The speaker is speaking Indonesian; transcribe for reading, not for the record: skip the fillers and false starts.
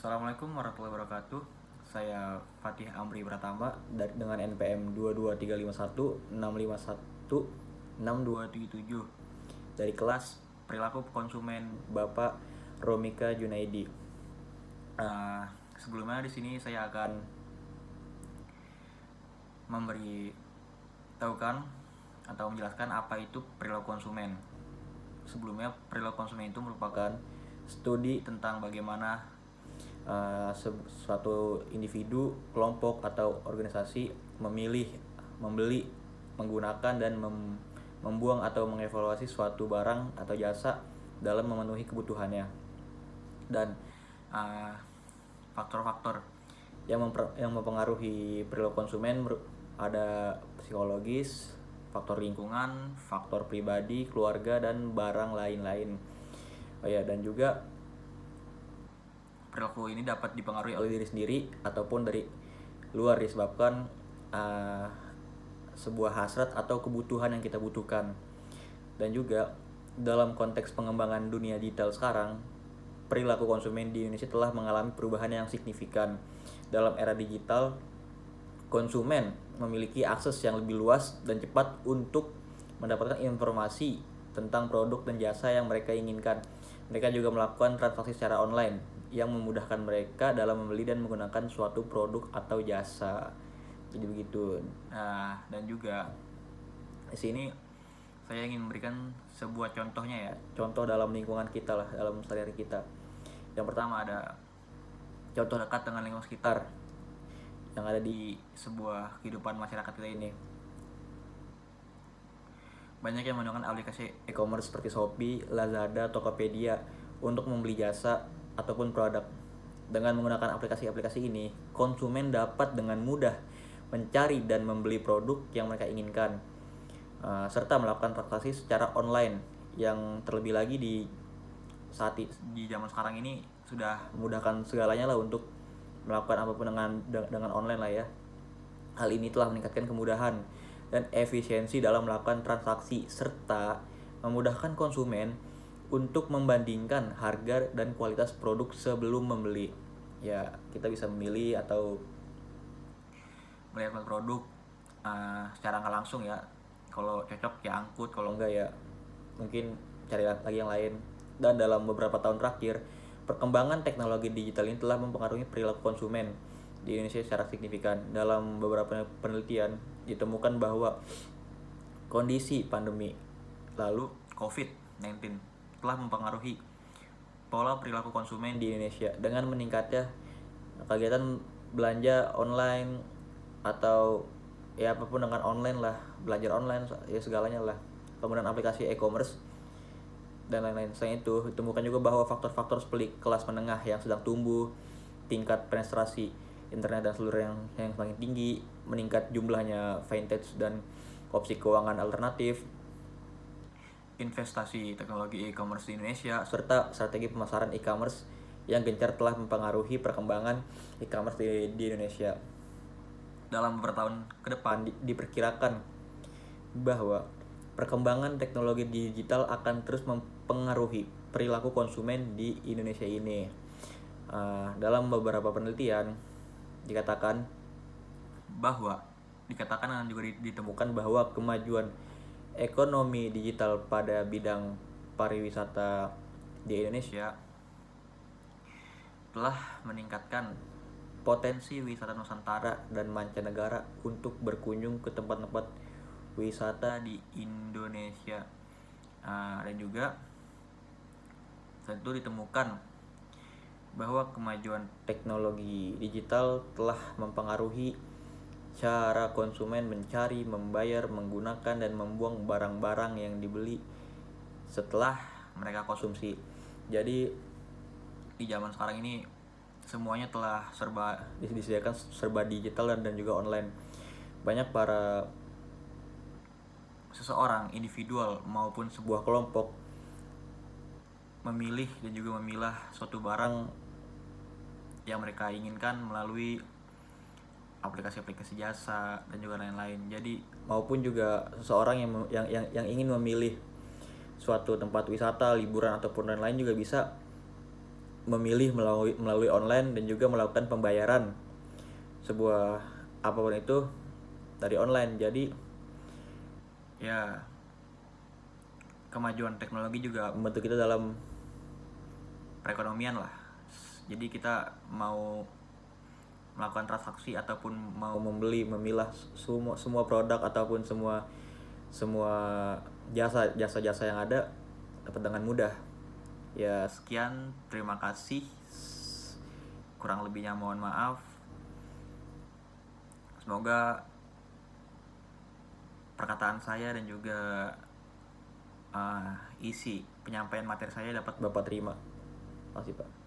Assalamualaikum warahmatullahi wabarakatuh. Saya Fatih Amri Pratama dengan NPM 22351 651 6277 dari kelas Perilaku Konsumen Bapak Romika Junaidi. Sebelumnya di sini saya akan memberi tahukan atau menjelaskan apa itu perilaku konsumen. Sebelumnya, perilaku konsumen itu merupakan studi tentang bagaimana suatu individu, kelompok, atau organisasi memilih, membeli, menggunakan, dan membuang atau mengevaluasi suatu barang atau jasa dalam memenuhi kebutuhannya. Dan faktor-faktor yang mempengaruhi perilaku konsumen ada psikologis, faktor lingkungan, faktor pribadi, keluarga, dan barang lain-lain. Dan juga perilaku ini dapat dipengaruhi oleh diri sendiri ataupun dari luar disebabkan sebuah hasrat atau kebutuhan yang kita butuhkan. Dan juga dalam konteks pengembangan dunia digital sekarang, perilaku konsumen di Indonesia telah mengalami perubahan yang signifikan. Dalam era digital, konsumen memiliki akses yang lebih luas dan cepat untuk mendapatkan informasi tentang produk dan jasa yang mereka inginkan. Mereka juga melakukan transaksi secara online yang memudahkan mereka dalam membeli dan menggunakan suatu produk atau jasa. Jadi begitu. Dan juga di sini saya ingin memberikan sebuah contohnya ya. Contoh dalam lingkungan kita lah, dalam sehari-hari kita. Yang pertama ada contoh dekat dengan lingkungan sekitar yang ada di sebuah kehidupan masyarakat kita ini. Banyak yang menggunakan aplikasi e-commerce seperti Shopee, Lazada, Tokopedia untuk membeli jasa ataupun produk. Dengan menggunakan aplikasi-aplikasi ini, konsumen dapat dengan mudah mencari dan membeli produk yang mereka inginkan, serta melakukan transaksi secara online. Yang terlebih lagi di zaman sekarang ini sudah memudahkan segalanya lah untuk melakukan apapun dengan online lah ya. Hal ini telah meningkatkan kemudahan dan efisiensi dalam melakukan transaksi serta memudahkan konsumen untuk membandingkan harga dan kualitas produk sebelum membeli. Ya, kita bisa memilih atau melihat produk secara nggak langsung ya. Kalau cocok ya angkut, kalau enggak ya mungkin cari lagi yang lain. Dan dalam beberapa tahun terakhir, perkembangan teknologi digital ini telah mempengaruhi perilaku konsumen di Indonesia secara signifikan. Dalam beberapa penelitian ditemukan bahwa kondisi pandemi lalu COVID-19 telah mempengaruhi pola perilaku konsumen di Indonesia dengan meningkatnya kegiatan belanja online atau ya apapun dengan online lah, belajar online ya segalanya lah, kemudian aplikasi e-commerce dan lain-lain. Selain itu, ditemukan juga bahwa faktor-faktor seperti kelas menengah yang sedang tumbuh, tingkat penetrasi internet dan seluruh yang semakin tinggi, meningkat jumlahnya vintage dan opsi keuangan alternatif, investasi teknologi e-commerce di Indonesia, serta strategi pemasaran e-commerce yang gencar telah mempengaruhi perkembangan e-commerce di Indonesia. Dalam beberapa tahun ke depan diperkirakan bahwa perkembangan teknologi digital akan terus mempengaruhi perilaku konsumen di Indonesia ini. Dalam beberapa penelitian dikatakan dan juga ditemukan bahwa kemajuan ekonomi digital pada bidang pariwisata di Indonesia telah meningkatkan potensi wisata Nusantara dan mancanegara untuk berkunjung ke tempat-tempat wisata di Indonesia. Dan juga tentu ditemukan bahwa kemajuan teknologi digital telah mempengaruhi cara konsumen mencari, membayar, menggunakan, dan membuang barang-barang yang dibeli setelah mereka konsumsi. Jadi di zaman sekarang ini semuanya telah disediakan serba digital dan juga online. Banyak para seseorang, individual maupun sebuah kelompok memilih dan juga memilah suatu barang yang mereka inginkan melalui aplikasi-aplikasi jasa dan juga lain-lain. Jadi maupun juga seseorang yang ingin memilih suatu tempat wisata, liburan ataupun lain-lain juga bisa memilih melalui online dan juga melakukan pembayaran sebuah apapun itu dari online. Jadi ya kemajuan teknologi juga membantu kita dalam perekonomian lah. Jadi kita mau melakukan transaksi ataupun mau membeli, memilah semua produk ataupun semua jasa yang ada dapat dengan mudah. Ya sekian, terima kasih. Kurang lebihnya mohon maaf. Semoga perkataan saya dan juga isi penyampaian materi saya dapat Bapak terima. Terima kasih Pak.